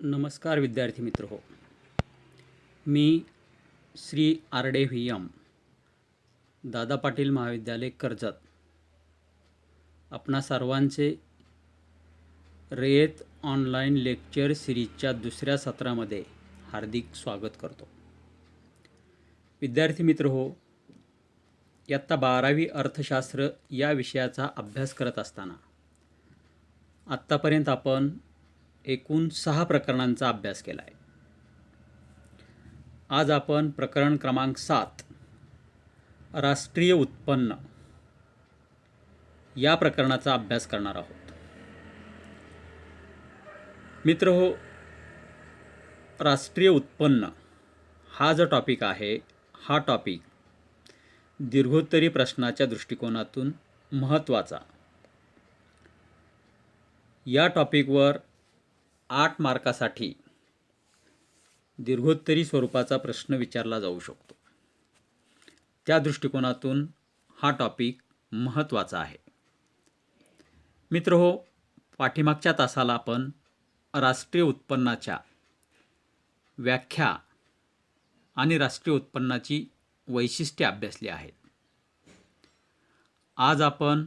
नमस्कार विद्यार्थी मित्र हो. मी श्री आरडे व्ही एम दादा पाटील महाविद्यालय कर्जत आपणा सर्वांचे रयत ऑनलाईन लेक्चर सिरीजच्या दुसऱ्या सत्रामध्ये हार्दिक स्वागत करतो. विद्यार्थी मित्र हो, इयत्ता 12वी अर्थशास्त्र या विषयाचा अभ्यास करत असताना आत्तापर्यंत आपण एकूण 6 प्रकरणांचा अभ्यास केला आहे. आज आपण प्रकरण क्रमांक 7 राष्ट्रीय उत्पन्न या प्रकरणाचा अभ्यास करणार आहोत. मित्र हो, राष्ट्रीय उत्पन्न हा जो टॉपिक आहे, हा टॉपिक दीर्घोत्तरी प्रश्नाच्या दृष्टिकोनातून महत्त्वाचा. या टॉपिकवर 8 मार्कासाठी दीर्घोत्तरी स्वरूपाचा प्रश्न विचारला जाऊ शकतो. त्या दृष्टिकोनातून हा टॉपिक महत्त्वाचा आहे. मित्र हो, पाठीमागच्या तासाला आपण राष्ट्रीय उत्पन्नाच्या व्याख्या आणि राष्ट्रीय उत्पन्नाची वैशिष्ट्ये अभ्यासली आहेत. आज आपण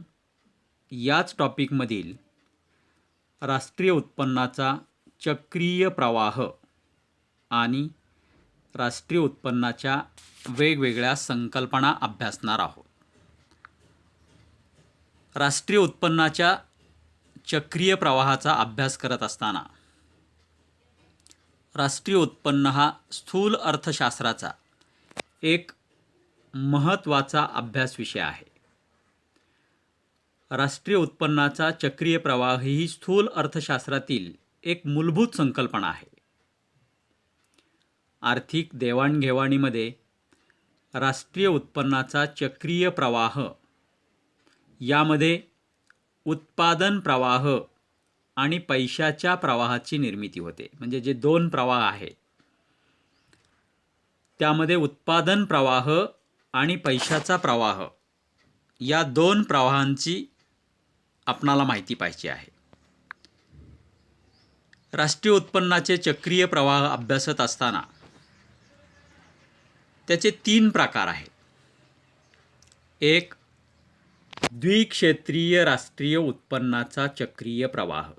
याच टॉपिकमधील राष्ट्रीय उत्पन्नाचा चक्रीय प्रवाह आणि राष्ट्रीय उत्पन्नाच्या वेगवेगळ्या संकल्पना अभ्यासणार आहोत. राष्ट्रीय उत्पन्नाच्या चक्रीय प्रवाहाचा अभ्यास करत असताना राष्ट्रीय उत्पन्न हा स्थूल अर्थशास्त्राचा एक महत्त्वाचा अभ्यास विषय आहे. राष्ट्रीय उत्पन्नाचा चक्रीय प्रवाह ही स्थूल अर्थशास्त्रातील एक मूलभूत संकल्पना आहे. आर्थिक देवाणघेवाणीमध्ये राष्ट्रीय उत्पन्नाचा चक्रीय प्रवाह यामध्ये उत्पादन प्रवाह आणि पैशाच्या प्रवाहाची निर्मिती होते. म्हणजे जे 2 प्रवाह आहेत त्यामध्ये उत्पादन प्रवाह आणि पैशाचा प्रवाह या 2 प्रवाहांची आपणाला माहिती पाहिजे आहे. राष्ट्रीय उत्पन्नाचे चक्रीय प्रवाह अभ्यासत असताना त्याचे 3 प्रकार आहेत. एक, द्विक्षेत्रीय राष्ट्रीय उत्पन्नाचा चक्रीय प्रवाह.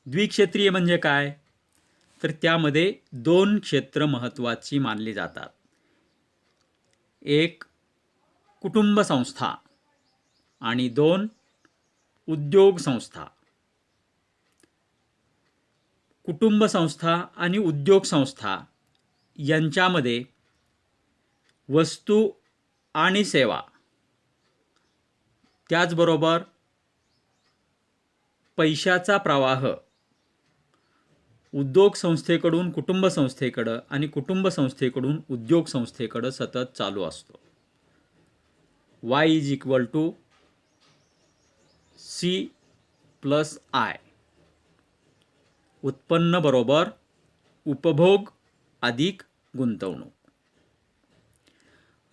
द्विक्षेत्रीय म्हणजे काय? तर त्यामध्ये 2 क्षेत्र महत्त्वाची मानली जातात. एक कुटुंब संस्था आणि 2 उद्योग संस्था. कुटुंब संस्था आणि उद्योग संस्था यांच्यामध्ये वस्तू आणि सेवा, त्याचबरोबर पैशाचा प्रवाह उद्योग संस्थेकडून कुटुंब संस्थेकडे आणि कुटुंब संस्थेकडून उद्योग संस्थेकडे सतत चालू असतो. Y = C+I. उत्पन्न बरोबर उपभोग अधिक गुंतवणूक.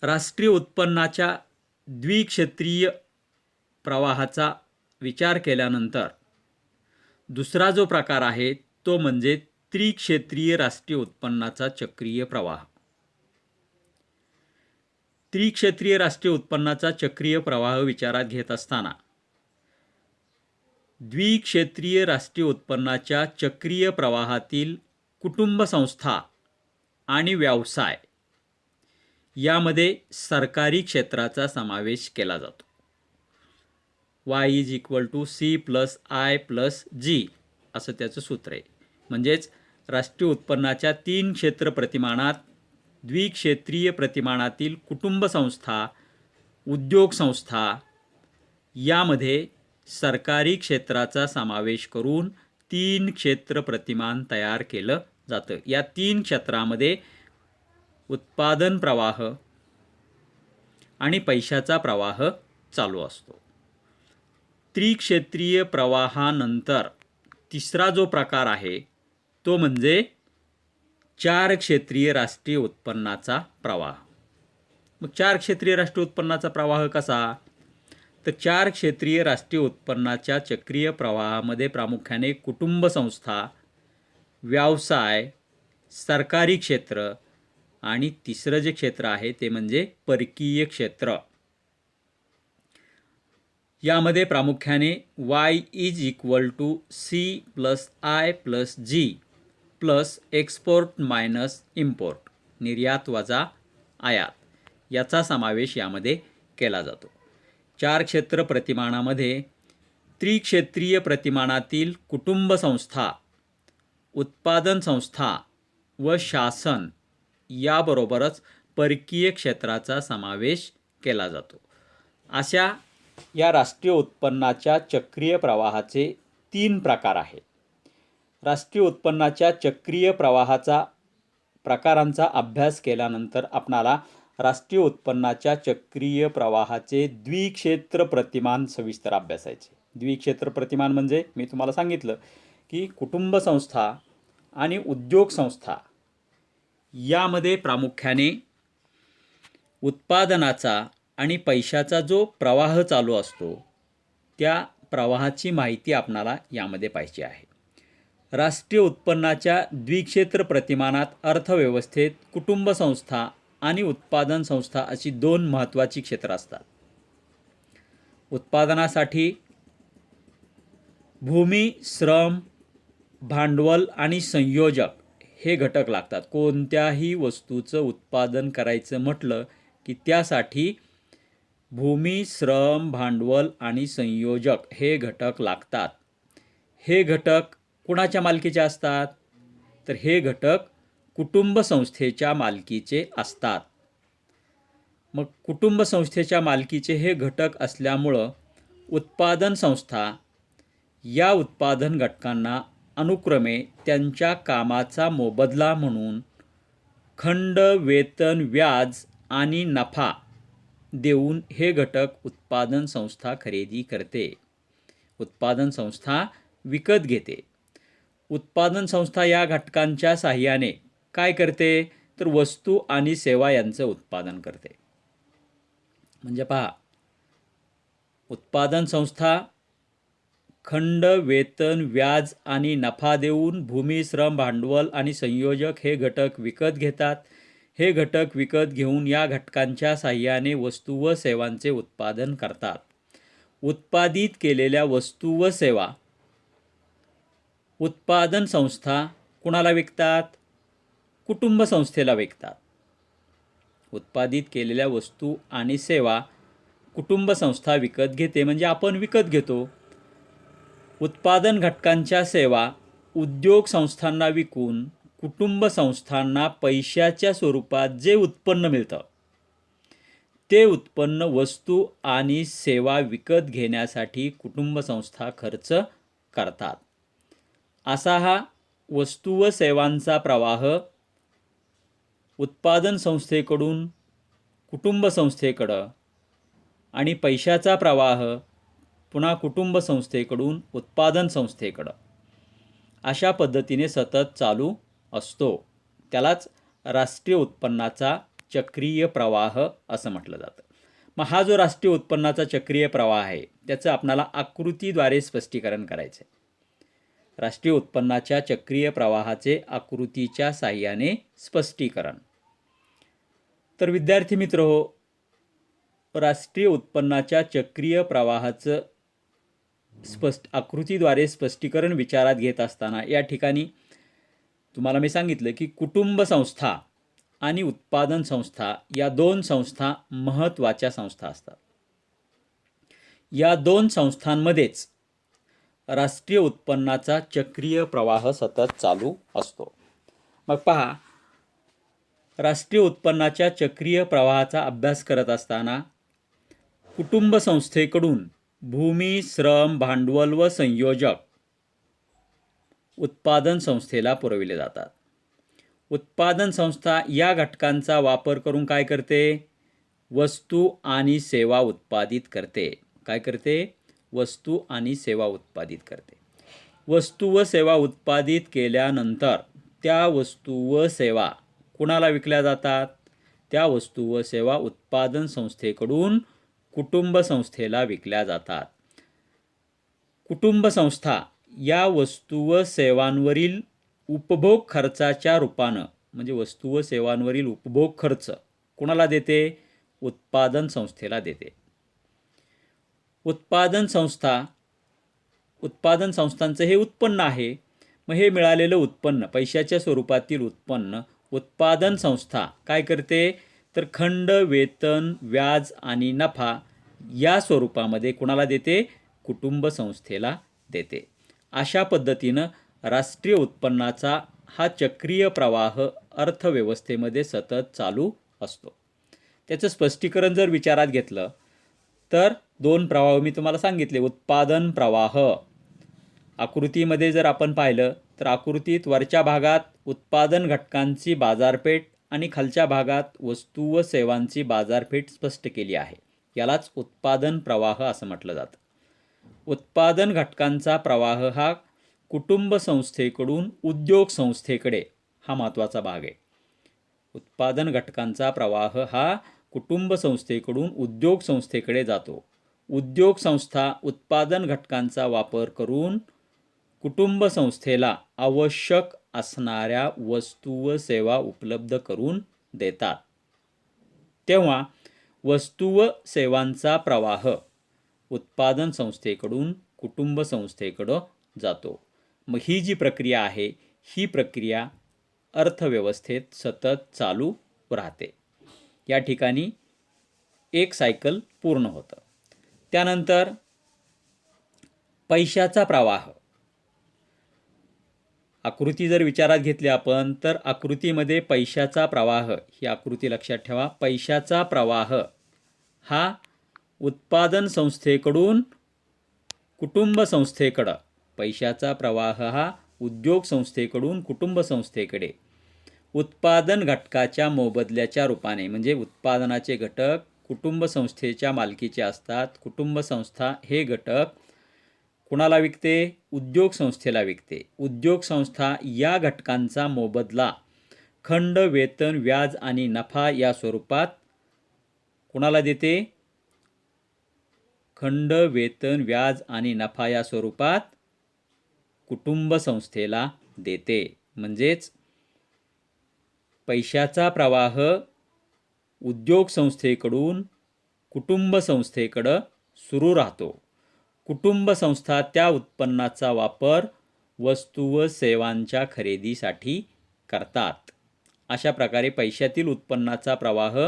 राष्ट्रीय उत्पन्नाच्या द्विक्षेत्रीय प्रवाहाचा विचार केल्यानंतर दुसरा जो प्रकार आहे तो म्हणजे त्रिक्षेत्रीय राष्ट्रीय उत्पन्नाचा चक्रीय प्रवाह. त्रिक्षेत्रीय राष्ट्रीय उत्पन्नाचा चक्रीय प्रवाह विचारात घेत असताना द्विक्षेत्रीय राष्ट्रीय उत्पन्नाच्या चक्रीय प्रवाहातील कुटुंब संस्था आणि व्यवसाय यामध्ये सरकारी क्षेत्राचा समावेश केला जातो. Y = C+I+G असं त्याचं सूत्र आहे. म्हणजेच राष्ट्रीय उत्पन्नाच्या 3 क्षेत्र प्रतिमानात द्विक्षेत्रीय प्रतिमानातील कुटुंब संस्था, उद्योग संस्था यामध्ये सरकारी क्षेत्राचा समावेश करून 3 क्षेत्र प्रतिमान तयार केलं जातं. या 3 क्षेत्रामध्ये उत्पादन प्रवाह आणि पैशाचा प्रवाह चालू असतो. त्रिक्षेत्रीय प्रवाहानंतर तिसरा जो प्रकार आहे तो म्हणजे 4 क्षेत्रीय राष्ट्रीय उत्पन्नाचा प्रवाह. मग 4 क्षेत्रीय राष्ट्रीय उत्पन्नाचा प्रवाह कसा? तर 4 क्षेत्रीय राष्ट्रीय उत्पन्नाच्या चक्रीय प्रवाहामध्ये प्रामुख्याने कुटुंब संस्था, व्यवसाय, सरकारी क्षेत्र आणि तिसरं जे क्षेत्र आहे ते म्हणजे परकीय क्षेत्र. यामध्ये प्रामुख्याने Y=C+I+G plus export minus import, निर्यात वजा आयात, याचा समावेश यामध्ये केला जातो. 4 क्षेत्र प्रतिमानामध्ये त्रिक्षेत्रीय प्रतिमानातील कुटुंब संस्था, उत्पादन संस्था व शासन याबरोबरच परकीय क्षेत्राचा समावेश केला जातो. अशा या राष्ट्रीय उत्पन्नाच्या चक्रीय प्रवाहाचे 3 प्रकार आहेत. राष्ट्रीय उत्पन्नाच्या चक्रीय प्रकारांचा अभ्यास केल्यानंतर आपणाला राष्ट्रीय उत्पन्नाच्या चक्रीय प्रवाहाचे द्विक्षेत्र प्रतिमान सविस्तर अभ्यासायचे. द्विक्षेत्र प्रतिमान म्हणजे मी तुम्हाला सांगितलं की कुटुंब संस्था आणि उद्योग संस्था यामध्ये प्रामुख्याने उत्पादनाचा आणि पैशाचा जो प्रवाह चालू असतो त्या प्रवाहाची माहिती आपणाला यामध्ये पाहिजे आहे. राष्ट्रीय उत्पन्नाच्या द्विक्षेत्र प्रतिमानात अर्थव्यवस्थेत कुटुंब संस्था आणि उत्पादन संस्था अशी 2 महत्त्वाची क्षेत्र असतात. उत्पादनासाठी भूमी, श्रम, भांडवल आणि संयोजक हे घटक लागतात. कोणत्याही वस्तूचं उत्पादन करायचं म्हटलं की त्यासाठी भूमी, श्रम, भांडवल आणि संयोजक हे घटक लागतात. हे घटक कुणाच्या मालकीचे असतात? तर हे घटक कुटुंब संस्थेच्या मालकीचे असतात. मग कुटुंब संस्थेच्या मालकीचे हे घटक असल्यामुळं उत्पादन संस्था या उत्पादन घटकांना अनुक्रमे त्यांच्या कामाचा मोबदला म्हणून खंड, वेतन, व्याज आणि नफा देऊन हे घटक उत्पादन संस्था खरेदी करते, उत्पादन संस्था विकत घेते. उत्पादन संस्था या घटकांच्या साहाय्याने काय करते? तर वस्तू आणि सेवा यांचं उत्पादन करते. म्हणजे पहा, उत्पादन संस्था खंड, वेतन, व्याज आणि नफा देऊन भूमी, श्रम, भांडवल आणि संयोजक हे घटक विकत घेतात. हे घटक विकत घेऊन या घटकांच्या साहाय्याने वस्तू व सेवांचे उत्पादन करतात. उत्पादित केलेल्या वस्तू व सेवा उत्पादन संस्था कुणाला विकतात? कुटुंब संस्थेला विकतात. उत्पादित केलेल्या वस्तू आणि सेवा कुटुंब संस्था विकत घेते, म्हणजे आपण विकत घेतो. उत्पादन घटकांच्या सेवा उद्योग संस्थांना विकून कुटुंब संस्थांना पैशाच्या स्वरूपात जे उत्पन्न मिळतं ते उत्पन्न वस्तू आणि सेवा विकत घेण्यासाठी कुटुंब संस्था खर्च करतात. असा हा वस्तू व सेवांचा प्रवाह उत्पादन संस्थेकडून कुटुंब संस्थेकडं आणि पैशाचा प्रवाह पुन्हा कुटुंब संस्थेकडून उत्पादन संस्थेकडं अशा पद्धतीने सतत चालू असतो. त्यालाच राष्ट्रीय उत्पन्नाचा चक्रीय प्रवाह असं म्हटलं जातं. मग हा जो राष्ट्रीय उत्पन्नाचा चक्रीय प्रवाह आहे त्याचं आपल्याला आकृतीद्वारे स्पष्टीकरण करायचं आहे. राष्ट्रीय उत्पन्नाच्या चक्रीय प्रवाहाचे आकृतीच्या साहाय्याने स्पष्टीकरण. तर विद्यार्थी मित्रहो, राष्ट्रीय उत्पन्नाच्या चक्रीय प्रवाहाचं आकृतीद्वारे स्पष्टीकरण विचारात घेत असताना या ठिकाणी तुम्हाला मी सांगितलं की कुटुंब संस्था आणि उत्पादन संस्था या 2 संस्था महत्त्वाच्या संस्था असतात. या 2 संस्थांमध्येच राष्ट्रीय उत्पन्नाचा चक्रीय प्रवाह सतत चालू असतो. मग पहा, राष्ट्रीय उत्पन्नाच्या चक्रीय प्रवाहाचा अभ्यास करत असताना कुटुंब संस्थेकडून भूमी, श्रम, भांडवल व संयोजक उत्पादन संस्थेला पुरविले जातात. उत्पादन संस्था या घटकांचा वापर करून काय करते? वस्तू आणि सेवा उत्पादित करते. काय करते? वस्तू आणि सेवा उत्पादित करते. वस्तू व सेवा उत्पादित केल्यानंतर त्या वस्तू व सेवा कुणाला विकल्या जातात? त्या वस्तू व सेवा उत्पादन संस्थेकडून कुटुंब संस्थेला विकल्या जातात. कुटुंब संस्था या वस्तू व सेवांवरील उपभोग खर्चाच्या रूपानं म्हणजे वस्तू व सेवांवरील उपभोग खर्च कोणाला देते? उत्पादन संस्थेला देते. उत्पादन संस्थांचं हे उत्पन्न आहे. मग हे मिळालेलं उत्पन्न पैशाच्या स्वरूपातील उत्पन्न उत्पादन संस्था काय करते? तर खंड, वेतन, व्याज आणि नफा या स्वरूपामध्ये कोणाला देते? कुटुंब संस्थेला देते. अशा पद्धतीनं राष्ट्रीय उत्पन्नाचा हा चक्रीय प्रवाह अर्थव्यवस्थेमध्ये सतत चालू असतो. त्याचं स्पष्टीकरण जर विचारात घेतलं तर 2 प्रवाह मी तुम्हाला सांगितले. उत्पादन प्रवाह आकृतीमध्ये जर आपण पाहिलं तर आकृतीत वरच्या भागात उत्पादन घटकांची बाजारपेठ आणि खालच्या भागात वस्तू व सेवांची बाजारपेठ स्पष्ट केली आहे. यालाच उत्पादन प्रवाह असं म्हटलं जातं. उत्पादन घटकांचा प्रवाह हा कुटुंब संस्थेकडून उद्योग संस्थेकडे हा महत्त्वाचा भाग आहे. उत्पादन घटकांचा प्रवाह हा कुटुंब संस्थेकडून उद्योग संस्थेकडे जातो. उद्योग संस्था उत्पादन घटकांचा वापर करून कुटुंब संस्थेला आवश्यक असणाऱ्या वस्तू व सेवा उपलब्ध करून देतात. तेव्हा वस्तू व सेवांचा प्रवाह उत्पादन संस्थेकडून कुटुंब संस्थेकडं जातो. मग ही जी प्रक्रिया आहे ही प्रक्रिया अर्थव्यवस्थेत सतत चालू राहते. या ठिकाणी एक सायकल पूर्ण होतं. त्यानंतर पैशाचा प्रवाह. आकृती जर विचारात घेतली आपण तर आकृतीमध्ये पैशाचा प्रवाह ही आकृती लक्षात ठेवा. पैशाचा प्रवाह हा उत्पादन संस्थेकडून कुटुंब संस्थेकडं, पैशाचा प्रवाह हा उद्योग संस्थेकडून कुटुंब संस्थेकडे उत्पादन घटकाच्या मोबदल्याच्या रूपाने म्हणजे उत्पादनाचे घटक कुटुंब संस्थेच्या मालकीचे असतात. कुटुंब संस्था हे घटक कुणाला विकते? उद्योग संस्थेला विकते. उद्योग संस्था या घटकांचा मोबदला खंड, वेतन, व्याज आणि नफा या स्वरूपात कुणाला देते? खंड, वेतन, व्याज आणि नफा या स्वरूपात कुटुंब संस्थेला देते. म्हणजेच पैशाचा प्रवाह उद्योग संस्थेकडून कुटुंब संस्थेकडं सुरू राहतो. कुटुंब संस्था त्या उत्पन्नाचा वापर वस्तू व सेवांच्या खरेदीसाठी करतात. अशा प्रकारे पैशातील उत्पन्नाचा प्रवाह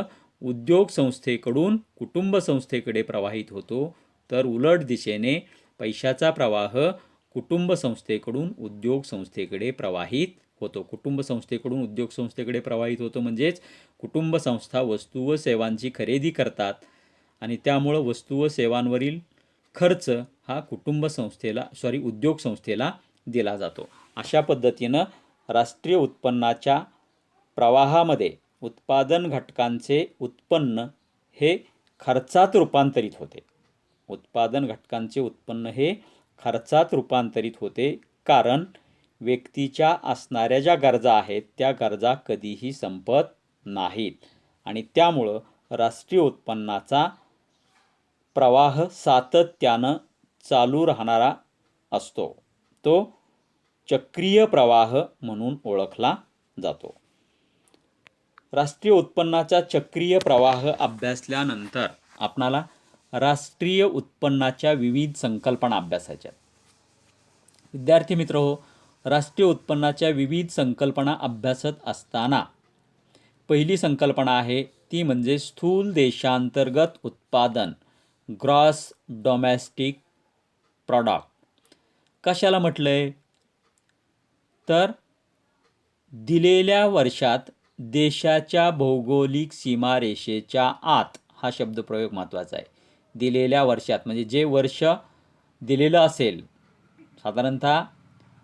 उद्योग संस्थेकडून कुटुंब संस्थेकडे प्रवाहित होतो, तर उलट दिशेने पैशाचा प्रवाह कुटुंब संस्थेकडून उद्योग संस्थेकडे प्रवाहित होतो. कुटुंब संस्थेकडून उद्योग संस्थेकडे प्रवाहित होतो म्हणजेच कुटुंब संस्था वस्तू व सेवांची खरेदी करतात आणि त्यामुळं वस्तू व सेवांवरील खर्च हा उद्योग संस्थेला दिला जातो. अशा पद्धतीनं राष्ट्रीय उत्पन्नाच्या प्रवाहामध्ये उत्पादन घटकांचे उत्पन्न हे खर्चात रूपांतरित होते. उत्पादन घटकांचे उत्पन्न हे खर्चात रूपांतरित होते कारण व्यक्तीच्या असणाऱ्या ज्या गरजा आहेत त्या गरजा कधीही संपत नाहीत आणि त्यामुळं राष्ट्रीय उत्पन्नाचा प्रवाह सातत्यानं चालू राहणारा असतो. तो चक्रीय प्रवाह म्हणून ओळखला जातो. राष्ट्रीय उत्पन्नाचा चक्रीय प्रवाह अभ्यासल्यानंतर आपणाला राष्ट्रीय उत्पन्नाच्या विविध संकल्पना अभ्यासायच्या. विद्यार्थी मित्रहो, राष्ट्रीय उत्पन्नाच्या विविध संकल्पना अभ्यासत असताना पहिली संकल्पना आहे ती म्हणजे स्थूल देशांतर्गत उत्पादन, ग्रॉस डोमेस्टिक प्रॉडक्ट. कशाला म्हटलंय? तर दिलेल्या वर्षात देशाच्या भौगोलिक सीमारेषेच्या आत हा शब्दप्रयोग महत्त्वाचा आहे. दिलेल्या वर्षात म्हणजे जे वर्ष दिलेलं असेल, साधारणतः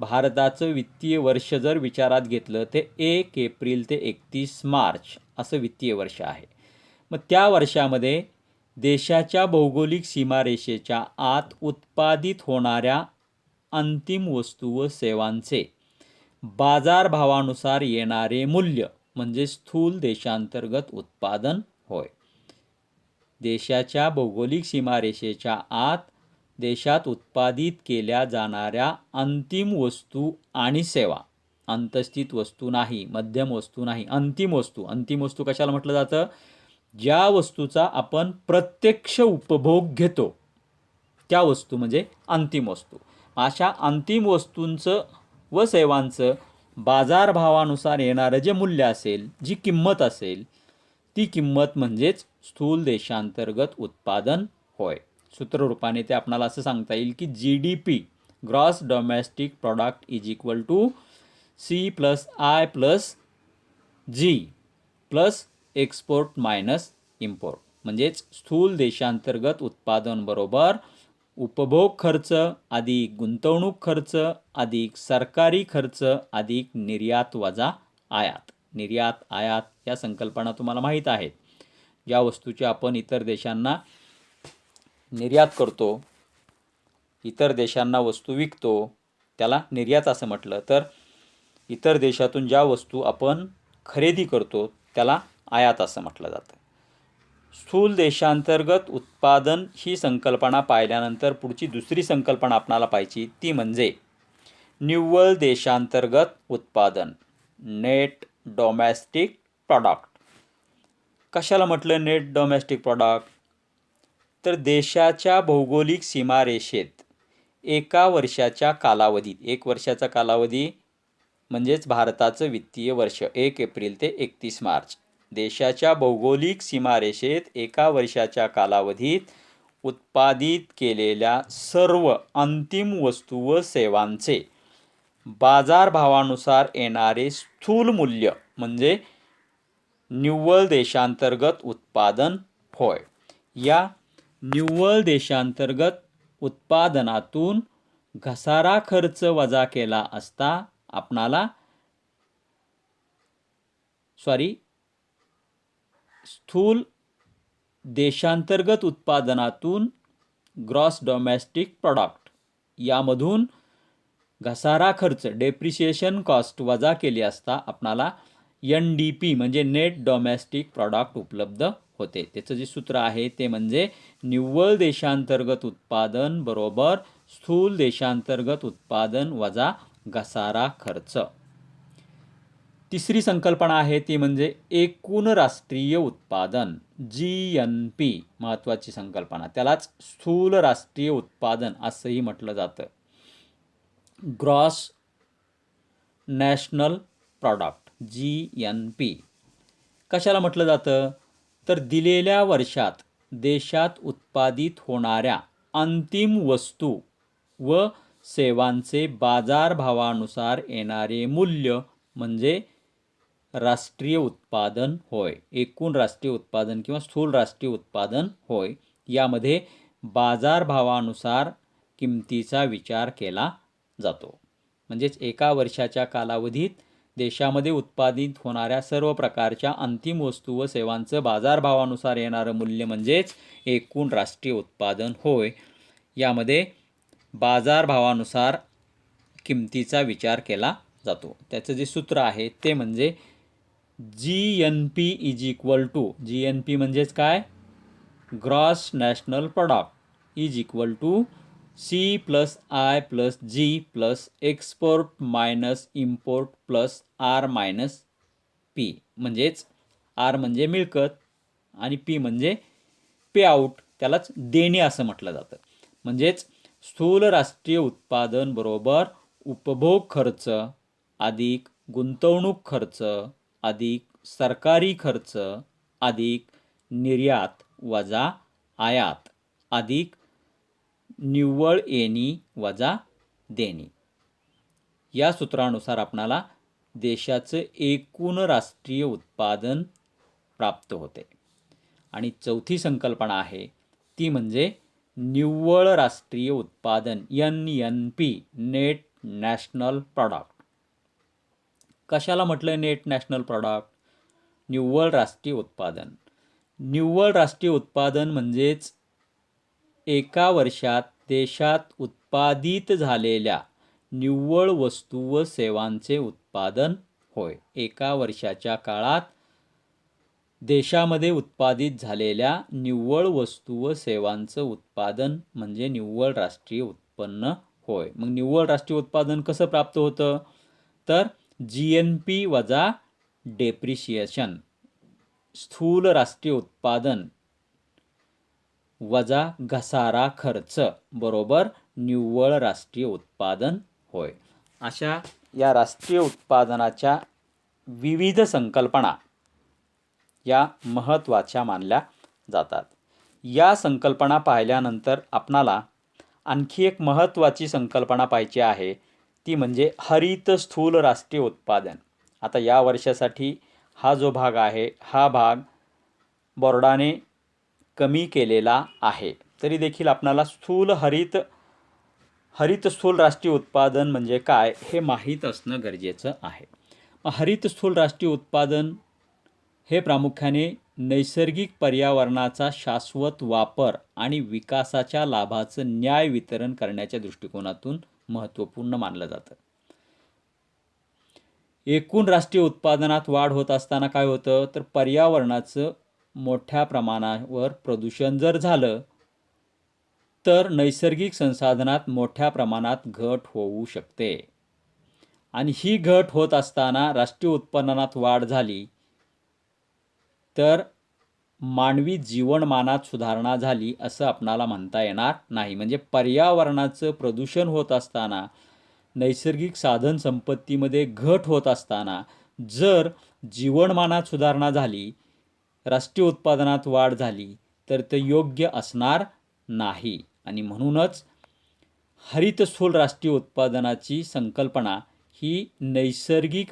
भारताचं वित्तीय वर्ष जर विचारात घेतलं ते 1 एप्रिल ते 31 मार्च असं वित्तीय वर्ष आहे. मग त्या वर्षामध्ये देशाच्या भौगोलिक सीमारेषेच्या आत उत्पादित होणाऱ्या अंतिम वस्तू व सेवांचे बाजारभावानुसार येणारे मूल्य म्हणजे स्थूल देशांतर्गत उत्पादन होय. देशाच्या भौगोलिक सीमारेषेच्या आत देशात उत्पादित केल्या जाणाऱ्या अंतिम वस्तू आणि सेवा अंतस्थित वस्तू नाही, मध्यम वस्तू नाही, अंतिम वस्तू. अंतिम वस्तू कशाला म्हटलं जातं? ज्या वस्तूचा आपण प्रत्यक्ष उपभोग घेतो त्या वस्तू म्हणजे अंतिम वस्तू. अशा अंतिम वस्तूंचं व सेवांचं बाजारभावानुसार येणारं जे मूल्य असेल, जी किंमत असेल, ती किंमत म्हणजेच स्थूल देशांतर्गत उत्पादन होय. सूत्ररूपाने ते आपणाला असं सांगता येईल की GDP, gross domestic product, is equal to C+I+G plus export minus import. म्हणजेच स्थूल देशांतर्गत उत्पादन बरोबर उपभोग खर्च अधिक गुंतवणूक खर्च अधिक सरकारी खर्च अधिक निर्यात वजा आयात. निर्यात आयात या संकल्पना तुम्हाला माहीत आहेत. ज्या वस्तूची आपण इतर देशांना निर्यात करतो, इतर देशांना वस्तू विकतो, त्याला निर्यात असं म्हटलं. तर इतर देशातून ज्या वस्तू आपण खरेदी करतो त्याला आयात असं म्हटलं जातं. स्थूल देशांतर्गत उत्पादन ही संकल्पना पाहिल्यानंतर पुढची दुसरी संकल्पना आपणाला पाहिजे ती म्हणजे निव्वळ देशांतर्गत उत्पादन, नेट डोमेस्टिक प्रॉडक्ट. कशाला म्हटलं नेट डोमेस्टिक प्रॉडक्ट? तर देशाच्या भौगोलिक सीमारेषेत एका वर्षाच्या कालावधीत, 1 वर्षाचा कालावधी म्हणजेच भारताचं वित्तीय वर्ष 1 एप्रिल ते 31 मार्च, देशाच्या भौगोलिक सीमारेषेत एका वर्षाच्या कालावधीत उत्पादित केलेल्या सर्व अंतिम वस्तू व सेवांचे बाजारभावानुसार येणारे स्थूल मूल्य म्हणजे निव्वळ देशांतर्गत उत्पादन होय. या निव्वळ देशांतर्गत उत्पादनातून घसारा खर्च वजा केला असता आपणाला स्थूल देशांतर्गत उत्पादनातून ग्रॉस डोमेस्टिक प्रॉडक्ट यामधून घसारा खर्च डेप्रिसिएशन कॉस्ट वजा केली असता आपणाला NDP म्हणजे नेट डोमेस्टिक प्रॉडक्ट उपलब्ध होते. त्याचं जे सूत्र आहे ते म्हणजे निव्वळ देशांतर्गत उत्पादन बरोबर स्थूल देशांतर्गत उत्पादन वजा घसारा खर्च. तिसरी संकल्पना आहे ती म्हणजे एकूण राष्ट्रीय उत्पादन, GNP. महत्त्वाची संकल्पना, त्यालाच स्थूल राष्ट्रीय उत्पादन असंही म्हटलं जातं. Gross national product, GNP. कशाला म्हटलं जातं? तर दिलेल्या वर्षात देशात उत्पादित होणाऱ्या अंतिम वस्तू व सेवांचे बाजारभावानुसार येणारे मूल्य म्हणजे राष्ट्रीय उत्पादन होय. एकूण राष्ट्रीय उत्पादन किंवा स्थूल राष्ट्रीय उत्पादन होय. यामध्ये बाजारभावानुसार किमतीचा विचार केला जातो. म्हणजेच एका वर्षाच्या कालावधीत देशामध्ये उत्पादित होणाऱ्या सर्व प्रकारच्या अंतिम वस्तू व सेवांचं बाजारभावानुसार येणारं मूल्य म्हणजेच एकूण राष्ट्रीय उत्पादन होय. यामध्ये बाजारभावानुसार किमतीचा विचार केला जातो. त्याचं जे सूत्र आहे ते म्हणजे GNP is equal to, GNP म्हणजेच काय? Gross national product is equal to C+I+G plus export minus import plus R-P. म्हणजेच R म्हणजे मिळकत आणि P म्हणजे पे आउट, त्यालाच देणे असं म्हटलं जातं. म्हणजेच स्थूल राष्ट्रीय उत्पादन बरोबर उपभोग खर्च अधिक गुंतवणूक खर्च अधिक सरकारी खर्च अधिक निर्यात वजा आयात अधिक निव्वळ येणी वजा देणी. या सूत्रानुसार आपणाला देशाचं एकूण राष्ट्रीय उत्पादन प्राप्त होते. आणि चौथी संकल्पना आहे ती म्हणजे निव्वळ राष्ट्रीय उत्पादन, NNP, नेट नॅशनल प्रॉडक्ट. कशाला म्हटलं नेट नॅशनल प्रॉडक्ट? निव्वळ राष्ट्रीय उत्पादन. निव्वळ राष्ट्रीय उत्पादन म्हणजेच एका वर्षात देशात उत्पादित झालेल्या निव्वळ वस्तू व सेवांचे उत्पादन होय. एका वर्षाच्या काळात देशामध्ये उत्पादित झालेल्या निव्वळ वस्तू व सेवांचं उत्पादन म्हणजे निव्वळ राष्ट्रीय उत्पन्न होय. मग निव्वळ राष्ट्रीय उत्पादन कसं प्राप्त होतं? तर GNP वजा डेप्रिशिएशन, स्थूल राष्ट्रीय उत्पादन वजा घसारा खर्च बरोबर निव्वळ राष्ट्रीय उत्पादन होय. अशा या राष्ट्रीय उत्पादनाच्या विविध संकल्पना या महत्त्वाच्या मानल्या जातात. या संकल्पना पाहिल्यानंतर आपणाला आणखी एक महत्त्वाची संकल्पना पाहिजे आहे, ती म्हणजे हरित स्थूल राष्ट्रीय उत्पादन. आता या वर्षासाठी हा जो भाग आहे, हा भाग बोर्डाने कमी केलेला आहे, तरी देखील आपणाला हरित स्थूल राष्ट्रीय उत्पादन म्हणजे काय हे माहीत असणं गरजेचं आहे. हरित स्थूल राष्ट्रीय उत्पादन हे प्रामुख्याने नैसर्गिक पर्यावरणाचा शाश्वत वापर आणि विकासाच्या लाभाचं न्याय वितरण करण्याच्या दृष्टिकोनातून महत्त्वपूर्ण मानलं जातं. एकूण राष्ट्रीय उत्पादनात वाढ होत असताना काय होतं, तर पर्यावरणाचं मोठ्या प्रमाणावर प्रदूषण जर झालं तर नैसर्गिक संसाधनात मोठ्या प्रमाणात घट होऊ शकते. आणि ही घट होत असताना राष्ट्रीय उत्पन्नात वाढ झाली तर मानवी जीवनमानात सुधारणा झाली असं आपणाला म्हणता येणार नाही. म्हणजे पर्यावरणाचं प्रदूषण होत असताना, नैसर्गिक साधन संपत्तीमध्ये घट होत असताना जर जीवनमानात सुधारणा झाली, राष्ट्रीय उत्पादनात वाढ झाली तर ते योग्य असणार नाही. आणि म्हणूनच हरित स्थूल राष्ट्रीय उत्पादनाची संकल्पना ही नैसर्गिक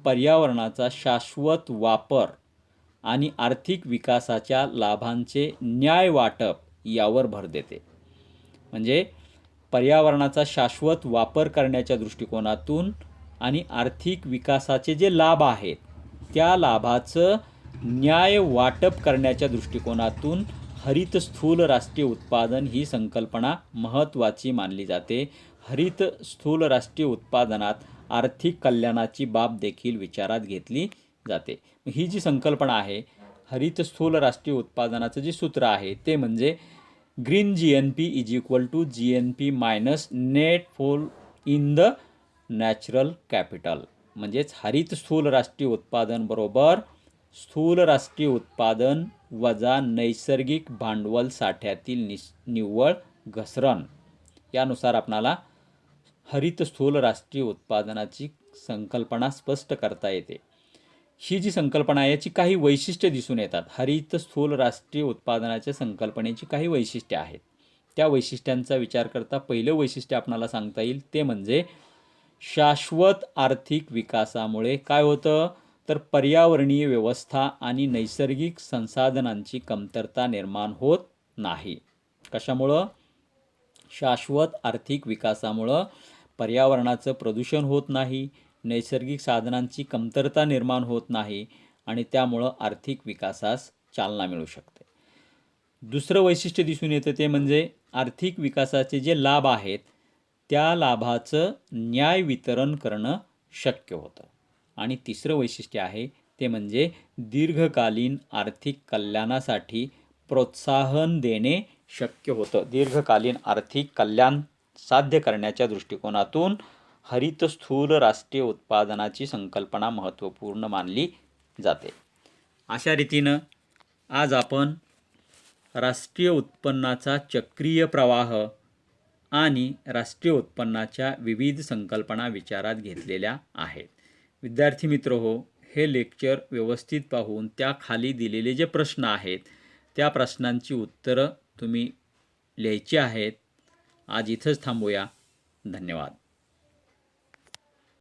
पर्यावरणाचा शाश्वत वापर आणि आर्थिक विकासाच्या लाभांचे न्याय वाटप यावर भर देते. म्हणजे पर्यावरणाचा शाश्वत वापर करण्याच्या दृष्टिकोनातून आणि आर्थिक विकासाचे जे लाभ आहेत त्या लाभाचं न्याय वाटप करण्याच्या दृष्टिकोनातून हरित स्थूल राष्ट्रीय उत्पादन ही संकल्पना महत्त्वाची मानली जाते. हरित स्थूल राष्ट्रीय उत्पादनात आर्थिक कल्याणाची बाब देखील विचारात घेतली जाते. ही जी संकल्पना आहे, हरित स्थूल राष्ट्रीय उत्पादनाचं जे सूत्र आहे ते म्हणजे green GNP = GNP - net fall in the natural capital. म्हणजेच हरित स्थूल राष्ट्रीय उत्पादन बरोबर स्थूल राष्ट्रीय उत्पादन वजा नैसर्गिक भांडवल साठ्यातील निव्वळ घसरण. यानुसार आपणाला हरित स्थूल राष्ट्रीय उत्पादनाची संकल्पना स्पष्ट करता येते. ही जी संकल्पना आहे याची काही वैशिष्ट्ये दिसून येतात. हरित स्थूल राष्ट्रीय उत्पादनाच्या संकल्पनेची काही वैशिष्ट्ये आहेत. त्या वैशिष्ट्यांचा विचार करता पहिलं वैशिष्ट्य आपणाला सांगता येईल ते म्हणजे शाश्वत आर्थिक विकासामुळे काय होतं, तर पर्यावरणीय व्यवस्था आणि नैसर्गिक संसाधनांची कमतरता निर्माण होत नाही. कशामुळं? शाश्वत आर्थिक विकासामुळं पर्यावरणाचं प्रदूषण होत नाही, नैसर्गिक साधनांची कमतरता निर्माण होत नाही आणि त्यामुळं आर्थिक विकासास चालना मिळू शकते. दुसरं वैशिष्ट्य दिसून येतं ते म्हणजे आर्थिक विकासाचे जे लाभ आहेत त्या लाभाचं न्याय वितरण करणं शक्य होतं. आणि तिसरं वैशिष्ट्य आहे ते म्हणजे दीर्घकालीन आर्थिक कल्याणासाठी प्रोत्साहन देणे शक्य होतं. दीर्घकालीन आर्थिक कल्याण साध्य करण्याच्या दृष्टिकोनातून हरित स्थूल राष्ट्रीय उत्पादनाची संकल्पना महत्त्वपूर्ण मानली जाते. अशा रीतीनं आज आपण राष्ट्रीय उत्पन्नाचा चक्रीय प्रवाह आणि राष्ट्रीय उत्पन्नाच्या विविध संकल्पना विचारात घेतलेल्या आहेत. विद्यार्थी मित्र हो, हे लेक्चर व्यवस्थित पाहून त्या खाली दिलेले जे प्रश्न आहेत त्या प्रश्नांची उत्तरं तुम्ही लिहायची आहेत. आज इथंच थांबूया. धन्यवाद.